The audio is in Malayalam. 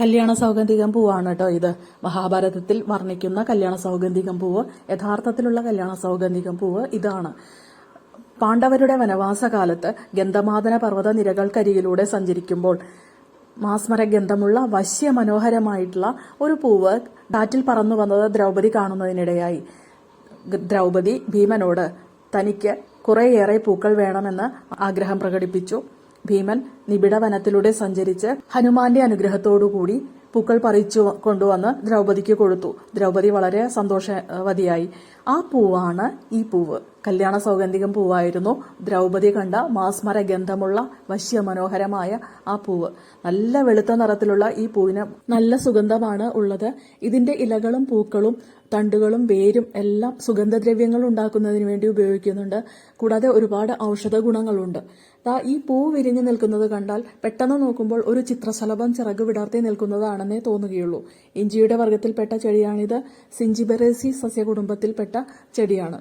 കല്യാണ സൗഗന്ധികം പൂവാണ് കേട്ടോ ഇത്. മഹാഭാരതത്തിൽ വർണ്ണിക്കുന്ന കല്യാണ സൗഗന്ധികം പൂവ്, യഥാർത്ഥത്തിലുള്ള കല്യാണ സൗഗന്ധികം പൂവ് ഇതാണ്. പാണ്ഡവരുടെ വനവാസകാലത്ത് ഗന്ധമാദന പർവ്വത നിരകൾക്കരികിലൂടെ സഞ്ചരിക്കുമ്പോൾ മാസ്മരഗന്ധമുള്ള വശ്യമനോഹരമായിട്ടുള്ള ഒരു പൂവ് കാറ്റിൽ പറന്നു വന്നത് ദ്രൗപദി കാണുന്നതിനിടയായി. ദ്രൗപദി ഭീമനോട് തനിക്ക് കുറേയേറെ പൂക്കൾ വേണമെന്ന് ആഗ്രഹം പ്രകടിപ്പിച്ചു. ഭീമൻ നിബിഡ വനത്തിലൂടെ സഞ്ചരിച്ച് ഹനുമാന്റെ അനുഗ്രഹത്തോടുകൂടി പൂക്കൾ പറിച്ചു കൊണ്ടുവന്ന് ദ്രൗപദിക്ക് കൊടുത്തു. ദ്രൗപദി വളരെ സന്തോഷവതിയായി. ആ പൂവാണ് ഈ പൂവ്. കല്യാണ സൗഗന്ധികം പൂവായിരുന്നു ദ്രൗപദി കണ്ട മാസ്മര ഗന്ധമുള്ള വശ്യമനോഹരമായ ആ പൂവ്. നല്ല വെളുത്ത നിറത്തിലുള്ള ഈ പൂവിന് നല്ല സുഗന്ധമാണ് ഉള്ളത്. ഇതിന്റെ ഇലകളും പൂക്കളും തണ്ടുകളും വേരും എല്ലാം സുഗന്ധദ്രവ്യങ്ങൾ ഉണ്ടാക്കുന്നതിന് വേണ്ടി ഉപയോഗിക്കുന്നുണ്ട്. കൂടാതെ ഒരുപാട് ഔഷധ ഗുണങ്ങളുണ്ട്. ഈ പൂ വിരിഞ്ഞു നിൽക്കുന്നത് കണ്ടാൽ പെട്ടെന്ന് നോക്കുമ്പോൾ ഒരു ചിത്രശലഭം ചിറക് വിടർത്തി നിൽക്കുന്നതാണെന്നേ തോന്നുകയുള്ളൂ. ഇഞ്ചിയുടെ വർഗത്തിൽപ്പെട്ട ചെടിയാണിത്. സിഞ്ചിബെറേസി സസ്യകുടുംബത്തിൽപ്പെട്ട ചെടിയാണ്.